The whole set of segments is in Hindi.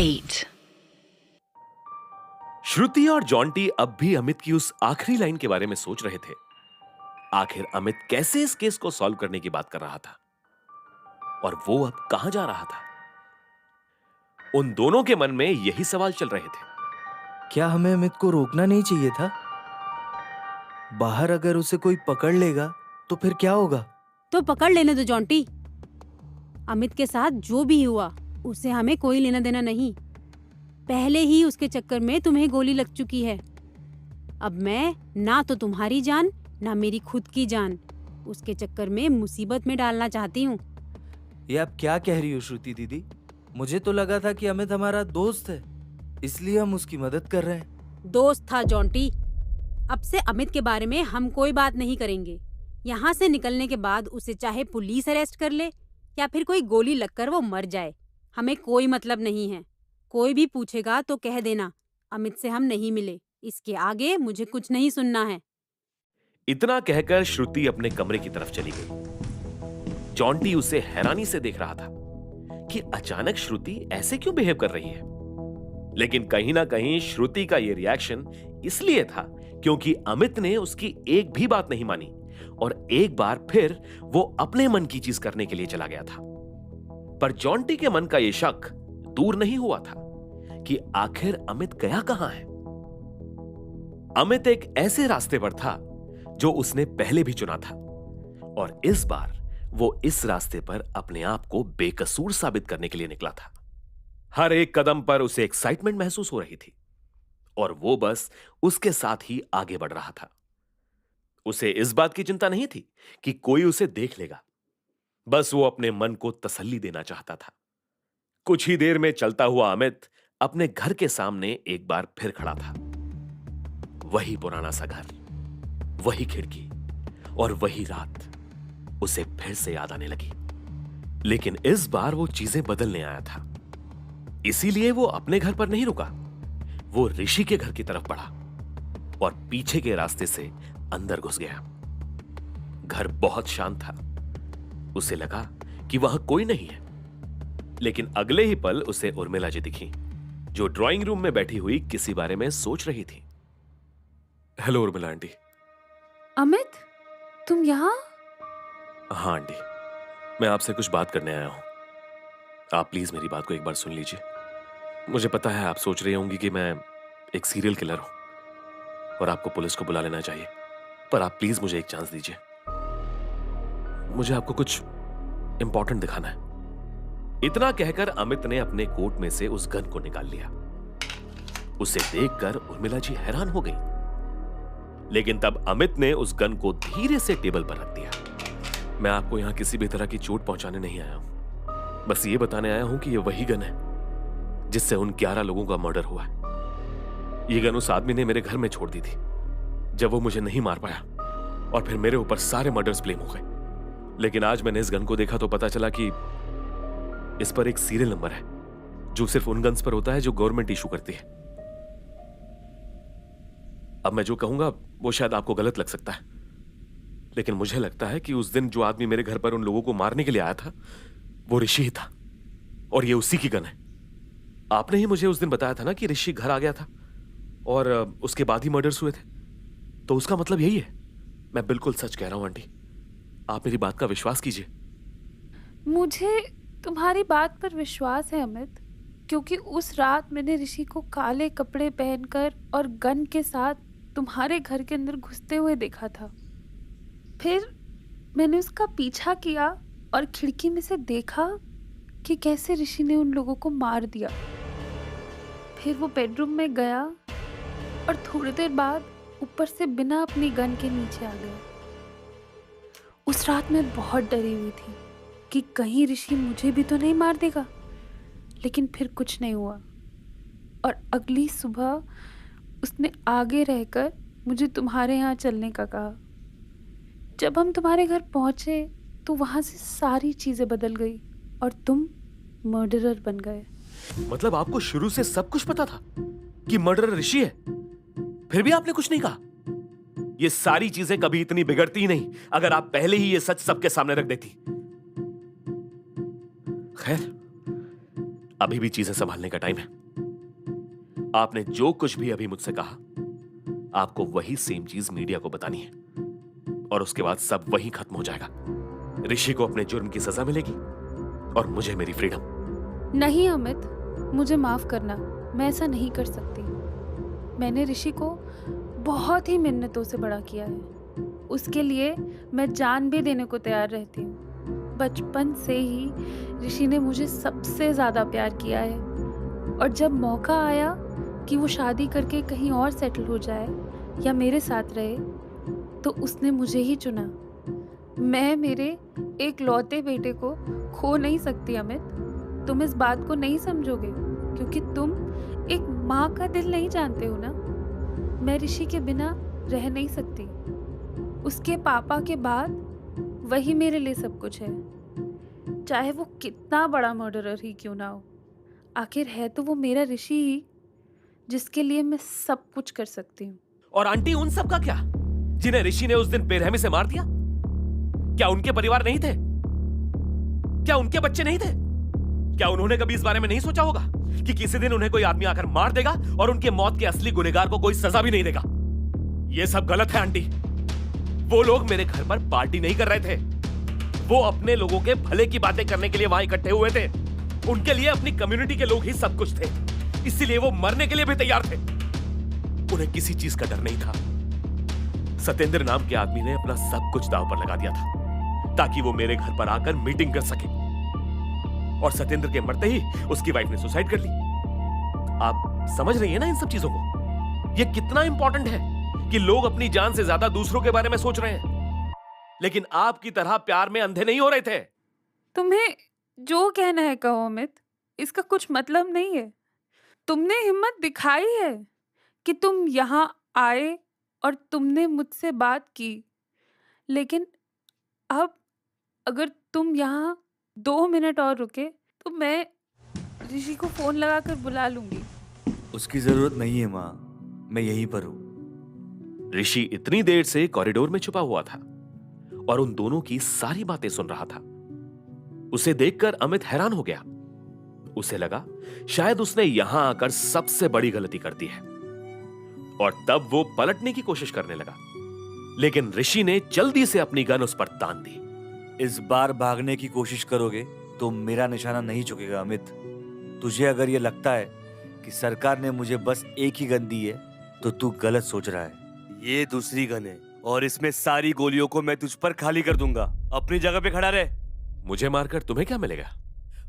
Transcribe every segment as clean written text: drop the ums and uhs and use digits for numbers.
8. श्रुति और जॉन्टी अब भी अमित की उस आखिरी लाइन के बारे में सोच रहे थे। आखिर अमित कैसे इस केस को सॉल्व करने की बात कर रहा था और वो अब कहां जा रहा था? उन दोनों के मन में यही सवाल चल रहे थे। क्या हमें अमित को रोकना नहीं चाहिए था? बाहर अगर उसे कोई पकड़ लेगा तो फिर क्या होगा? तो पकड़ लेने दो जॉन्टी। अमित के साथ जो भी हुआ उसे हमें कोई लेना देना नहीं। पहले ही उसके चक्कर में तुम्हें गोली लग चुकी है। अब मैं ना तो तुम्हारी जान ना मेरी खुद की जान उसके चक्कर में मुसीबत में डालना चाहती हूँ। ये आप क्या कह रही हो श्रुति दीदी? मुझे तो लगा था कि अमित हमारा दोस्त है, इसलिए हम उसकी मदद कर रहे हैं। दोस्त था जॉन्टी। अब से अमित के बारे में हम कोई बात नहीं करेंगे। यहाँ से निकलने के बाद उसे चाहे पुलिस अरेस्ट कर ले या फिर कोई गोली लगकर वो मर जाए, हमें कोई मतलब नहीं है। कोई भी पूछेगा तो कह देना अमित से हम नहीं मिले। इसके आगे मुझे कुछ नहीं सुनना है। इतना कहकर श्रुति अपने कमरे की तरफ चली गई। जॉन्टी उसे हैरानी से देख रहा था कि अचानक श्रुति ऐसे क्यों बिहेव कर रही है। लेकिन कहीं ना कहीं श्रुति का यह रिएक्शन इसलिए था क्योंकि अमित ने उसकी एक भी बात नहीं मानी और एक बार फिर वो अपने मन की चीज करने के लिए चला गया था। पर जॉन्टी के मन का यह शक दूर नहीं हुआ था कि आखिर अमित गया कहां है। अमित एक ऐसे रास्ते पर था जो उसने पहले भी चुना था और इस बार वो इस रास्ते पर अपने आप को बेकसूर साबित करने के लिए निकला था। हर एक कदम पर उसे एक्साइटमेंट महसूस हो रही थी और वो बस उसके साथ ही आगे बढ़ रहा था। उसे इस बात की चिंता नहीं थी कि कोई उसे देख लेगा। बस वो अपने मन को तसल्ली देना चाहता था। कुछ ही देर में चलता हुआ अमित अपने घर के सामने एक बार फिर खड़ा था। वही पुराना सा घर, वही खिड़की और वही रात उसे फिर से याद आने लगी। लेकिन इस बार वो चीजें बदलने आया था। इसीलिए वो अपने घर पर नहीं रुका। वो ऋषि के घर की तरफ बढ़ा और पीछे के रास्ते से अंदर घुस गया। घर बहुत शांत था। उसे लगा कि वहां कोई नहीं है। लेकिन अगले ही पल उसे उर्मिला जी दिखी, जो ड्राइंग रूम में बैठी हुई किसी बारे में सोच रही थी। Hello Urmila aunty. अमित, तुम यहाँ? हाँ आंटी, मैं आपसे कुछ बात करने आया हूं। आप प्लीज मेरी बात को एक बार सुन लीजिए। मुझे पता है आप सोच रही होंगी कि मैं एक सीरियल किलर हूं और आपको पुलिस को बुला लेना चाहिए, पर आप प्लीज मुझे एक चांस दीजिए। मुझे आपको कुछ इंपॉर्टेंट दिखाना है। इतना कहकर अमित ने अपने कोट में से उस गन को निकाल लिया। उसे देखकर उर्मिला जी हैरान हो गई। लेकिन तब अमित ने उस गन को धीरे से टेबल पर रख दिया। मैं आपको यहां किसी भी तरह की चोट पहुंचाने नहीं आया हूं। बस ये बताने आया हूं कि ये वही गन है जिससे उन 11 लोगों का मर्डर हुआ है। ये गन उस आदमी ने मेरे घर में छोड़ दी थी जब वो मुझे नहीं मार पाया और फिर मेरे ऊपर सारे मर्डर्स ब्लेम हो गए। लेकिन आज मैंने इस गन को देखा तो पता चला कि इस पर एक सीरियल नंबर है जो सिर्फ उन गन्स पर होता है जो गवर्नमेंट इशू करती है। अब मैं जो कहूंगा वो शायद आपको गलत लग सकता है, लेकिन मुझे लगता है कि उस दिन जो आदमी मेरे घर पर उन लोगों को मारने के लिए आया था वो ऋषि ही था और ये उसी की गन है। आपने ही मुझे उस दिन बताया था ना कि ऋषि घर आ गया था और उसके बाद ही मर्डर्स हुए थे, तो उसका मतलब यही है। मैं बिल्कुल सच कह रहा हूं आंटी, आप मेरी बात का विश्वास कीजिए। मुझे तुम्हारी बात पर विश्वास है अमित, क्योंकि उस रात मैंने ऋषि को काले कपड़े पहनकर और गन के साथ तुम्हारे घर के अंदर घुसते हुए देखा था। फिर मैंने उसका पीछा किया और खिड़की में से देखा कि कैसे ऋषि ने उन लोगों को मार दिया। फिर वो बेडरूम में गया और थोड़ी देर बाद ऊपर से बिना अपनी गन के नीचे आ गया। उस रात मैं बहुत डरी हुई थी कि कहीं ऋषि मुझे भी तो नहीं मार देगा, लेकिन फिर कुछ नहीं हुआ और अगली सुबह उसने आगे रहकर मुझे तुम्हारे यहाँ चलने का कहा। जब हम तुम्हारे घर पहुँचे तो वहाँ से सारी चीज़ें बदल गई और तुम मर्डरर बन गए। मतलब आपको शुरू से सब कुछ पता था कि मर्डरर ऋषि है, फिर भी आपने कुछ नहीं कहा? ये सारी चीजें कभी इतनी बिगड़ती ही नहीं अगर आप पहले ही ये सच सबके सामने रख देती। खैर, अभी भी चीजें संभालने का टाइम है। आपने जो कुछ भी अभी मुझसे कहा, आपको वही सेम चीज मीडिया को बतानी है और उसके बाद सब वही खत्म हो जाएगा। ऋषि को अपने जुर्म की सजा मिलेगी और मुझे मेरी फ्रीडम। नहीं अमित, मुझे माफ करना, मैं ऐसा नहीं कर सकती। मैंने ऋषि को बहुत ही मिन्नतों से बड़ा किया है। उसके लिए मैं जान भी देने को तैयार रहती हूँ। बचपन से ही ऋषि ने मुझे सबसे ज़्यादा प्यार किया है और जब मौका आया कि वो शादी करके कहीं और सेटल हो जाए या मेरे साथ रहे, तो उसने मुझे ही चुना। मैं मेरे एक लौते बेटे को खो नहीं सकती अमित। तुम इस बात को नहीं समझोगे क्योंकि तुम एक माँ का दिल नहीं जानते हो ना। मैं ऋषि के बिना रह नहीं सकती। उसके पापा के बाद वही मेरे लिए सब कुछ है, चाहे वो कितना बड़ा मर्डरर ही क्यों ना हो। आखिर है तो वो मेरा ऋषि ही, जिसके लिए मैं सब कुछ कर सकती हूँ। और आंटी, उन सब का क्या जिन्हें ऋषि ने उस दिन बेरहमी से मार दिया? क्या उनके परिवार नहीं थे? क्या उनके बच्चे नहीं थे? क्या उन्होंने कभी इस बारे में नहीं सोचा होगा कि किसी दिन उन्हें कोई आदमी आकर मार देगा और उनके मौत के असली गुनहगार को कोई सजा भी नहीं देगा? यह सब गलत है आंटी। वो लोग मेरे घर पर पार्टी नहीं कर रहे थे, वो अपने लोगों के भले की बातें करने के लिए वहां इकट्ठे हुए थे। उनके लिए अपनी कम्युनिटी के लोग ही सब कुछ थे, इसीलिए वो मरने के लिए भी तैयार थे। उन्हें किसी चीज का डर नहीं था। सतेंद्र नाम के आदमी ने अपना सब कुछ दांव पर लगा दिया था ताकि वो मेरे घर पर आकर मीटिंग कर सके, और सतेंद्र के मरते ही उसकी वाइफ ने सुसाइड कर ली। आप समझ रही हैं ना इन सब चीजों को? ये कितना इंपॉर्टेंट है कि लोग अपनी जान से ज्यादा दूसरों के बारे में सोच रहे हैं, लेकिन आपकी तरह प्यार में अंधे नहीं हो रहे थे। तुम्हें जो कहना है कहो अमित, इसका कुछ मतलब नहीं है। तुमने हिम्मत दिखाई है कि तुम यहाँ आए और तुमने मुझसे बात की, लेकिन अब अगर तुम यहाँ 2 मिनट और रुके तो मैं ऋषि को फोन लगाकर बुला लूंगी। उसकी जरूरत नहीं है माँ, मैं यहीं पर हूँ। ऋषि इतनी देर से कॉरिडोर में छुपा हुआ था और उन दोनों की सारी बातें सुन रहा था। उसे देखकर अमित हैरान हो गया। उसे लगा शायद उसने यहां आकर सबसे बड़ी गलती कर दी है, और तब वो पलटने की कोशिश करने लगा, लेकिन ऋषि ने जल्दी से अपनी गन उस पर तान दी। इस बार भागने की कोशिश करोगे तो मेरा निशाना नहीं झुकेगा अमित। तुझे अगर ये लगता है कि सरकार ने मुझे बस एक ही गन दी है तो तू गलत सोच रहा है। ये दूसरी गन है और इसमें सारी गोलियों को मैं तुझ पर खाली कर दूंगा। अपनी जगह पे खड़ा रहे। मुझे मारकर तुम्हें क्या मिलेगा?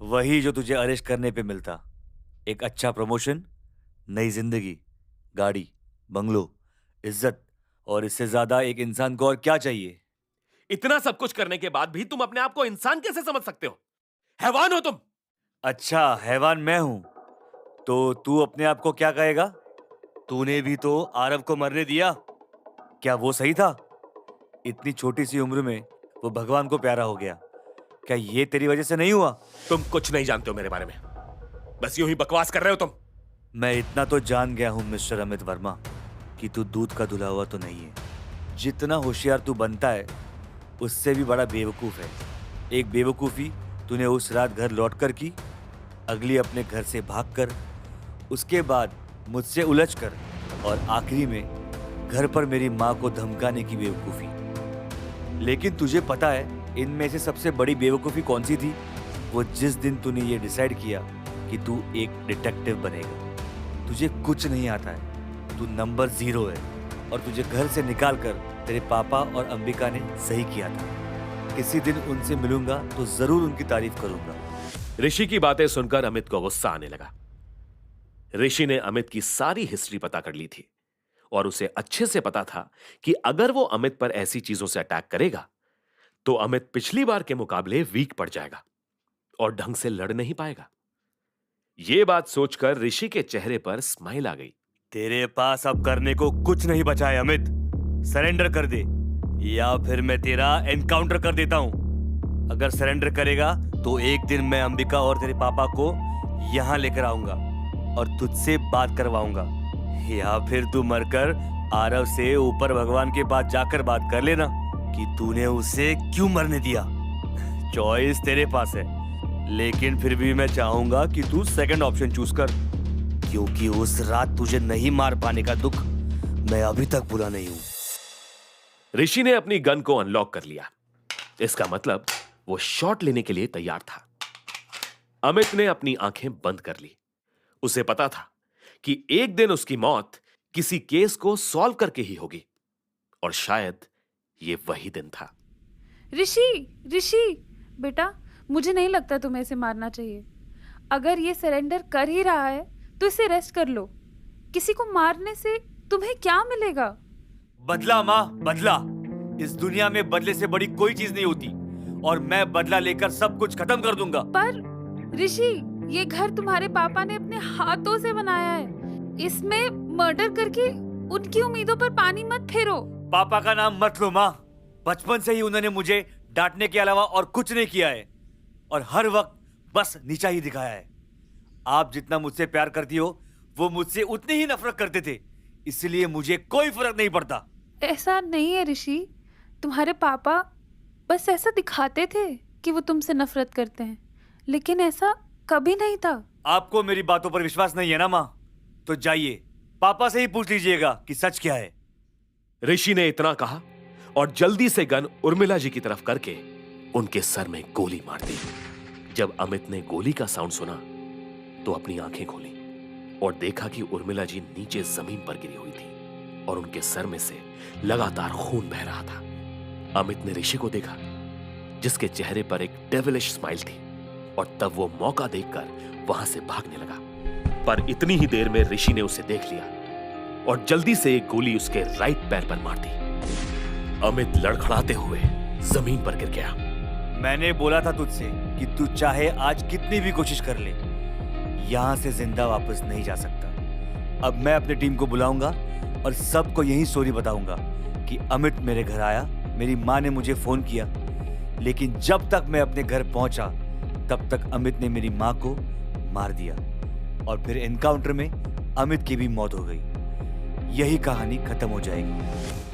वही जो तुझे अरेस्ट करने पे मिलता, एक अच्छा प्रमोशन, नई जिंदगी, गाड़ी, बंगलो, इज्जत, और इससे ज्यादा एक इंसान को और क्या चाहिए? इतना सब कुछ करने के बाद भी तुम अपने आप को इंसान कैसे समझ सकते हो? हैवान हो तुम। अच्छा, हैवान मैं हूं तो तू अपने आप को क्या कहेगा? तूने भी तो आरव को मरने दिया। क्या वो सही था? इतनी छोटी सी उम्र में वो भगवान को प्यारा हो गया। क्या ये तेरी वजह से नहीं हुआ? तुम कुछ नहीं जानते हो मेरे बारे में, बस यूं ही बकवास कर रहे हो तुम। मैं इतना तो जान गया हूं मिस्टर अमित वर्मा कि तू दूध का धुला हुआ तो नहीं है। जितना होशियार तू बनता है उससे भी बड़ा बेवकूफ है। एक बेवकूफी तूने उस रात घर लौटकर की, अगली अपने घर से भागकर, उसके बाद मुझसे उलझकर, और आखिरी में घर पर मेरी माँ को धमकाने की बेवकूफी। लेकिन तुझे पता है इनमें से सबसे बड़ी बेवकूफी कौन सी थी? वो जिस दिन तूने ये डिसाइड किया कि तू एक डिटेक्टिव बनेगा। तुझे कुछ नहीं आता है, तू नंबर 0 है, और तुझे घर से निकालकर तेरे पापा और अंबिका ने सही किया था। किसी दिन उनसे मिलूंगा तो जरूर उनकी तारीफ करूंगा। ऋषि की बातें सुनकर अमित को गुस्सा आने लगा। ऋषि ने अमित की सारी हिस्ट्री पता कर ली थी और उसे अच्छे से पता था कि अगर वो अमित पर ऐसी चीजों से अटैक करेगा तो अमित पिछली बार के मुकाबले वीक पड़ जाएगा और ढंग से लड़ नहीं पाएगा। यह बात सोचकर ऋषि के चेहरे पर स्माइल आ गई। तेरे पास अब करने को कुछ नहीं बचा है अमित। सरेंडर कर दे या फिर मैं तेरा एनकाउंटर कर देता हूं। अगर सरेंडर करेगा तो एक दिन मैं अंबिका और तेरे पापा को यहां लेकर आऊंगा और तुझसे बात करवाऊंगा, या फिर तू मरकर आरव से ऊपर भगवान के पास जाकर बात कर लेना कि तूने उसे क्यों मरने दिया। चॉइस तेरे पास है। लेकिन फिर भी मैं चाहूंगा कि तू सेकंड ऑप्शन चूज कर, क्योंकि उस रात तुझे नहीं मार पाने का दुख मैं अभी तक भूला नहीं हूं। ऋषि ने अपनी गन को अनलॉक कर लिया। इसका मतलब वो शॉट लेने के लिए तैयार था। अमित ने अपनी आंखें बंद कर ली। उसे पता था कि एक दिन उसकी मौत किसी केस को सॉल्व करके ही होगी, और शायद ये वही दिन था। ऋषि बेटा, मुझे नहीं लगता तुम्हें इसे मारना चाहिए। अगर ये सरेंडर कर ही रहा है तो इसे रेस्ट कर लो। किसी को मारने से तुम्हें क्या मिलेगा? बदला माँ, बदला। इस दुनिया में बदले से बड़ी कोई चीज नहीं होती, और मैं बदला लेकर सब कुछ खत्म कर दूंगा। पर ऋषि, ये घर तुम्हारे पापा ने अपने हाथों से बनाया है। इसमें मर्डर करके उनकी उम्मीदों पर पानी मत फेरो। पापा का नाम मत लो माँ। बचपन से ही उन्होंने मुझे डांटने के अलावा और कुछ नहीं किया है, और हर वक्त बस नीचा ही दिखाया है। आप जितना मुझसे प्यार करती हो, वो मुझसे उतनी ही नफरत करते थे, इसलिए मुझे कोई फर्क नहीं पड़ता। ऐसा नहीं है ऋषि, तुम्हारे पापा बस ऐसा दिखाते थे कि वो तुमसे नफरत करते हैं, लेकिन ऐसा कभी नहीं था। आपको मेरी बातों पर विश्वास नहीं है ना माँ? तो जाइए पापा से ही पूछ लीजिएगा कि सच क्या है। ऋषि ने इतना कहा और जल्दी से गन उर्मिला जी की तरफ करके उनके सर में गोली मार दी। जब अमित ने गोली का साउंड सुना तो अपनी आंखें खोली और देखा कि उर्मिला जी नीचे जमीन पर गिरी हुई थी और उनके सर में से लगातार खून बह रहा था। अमित ने ऋषि को देखा, जिसके चेहरे पर एक डेविलिश स्माइल थी, और तब वो मौका देखकर वहां से भागने लगा। पर इतनी ही देर में ऋषि ने उसे देख लिया और जल्दी से एक गोली उसके राइट पैर पर मार दी। अमित लड़खड़ाते हुए जमीन पर गिर गया। मैंने बोला था तुझसे कि तू चाहे आज कितनी भी कोशिश कर ले, यहां से जिंदा वापस नहीं जा सकता। अब मैं अपनी टीम को बुलाऊंगा और सबको यही स्टोरी बताऊंगा कि अमित मेरे घर आया, मेरी माँ ने मुझे फोन किया, लेकिन जब तक मैं अपने घर पहुंचा तब तक अमित ने मेरी माँ को मार दिया, और फिर एनकाउंटर में अमित की भी मौत हो गई। यही कहानी खत्म हो जाएगी।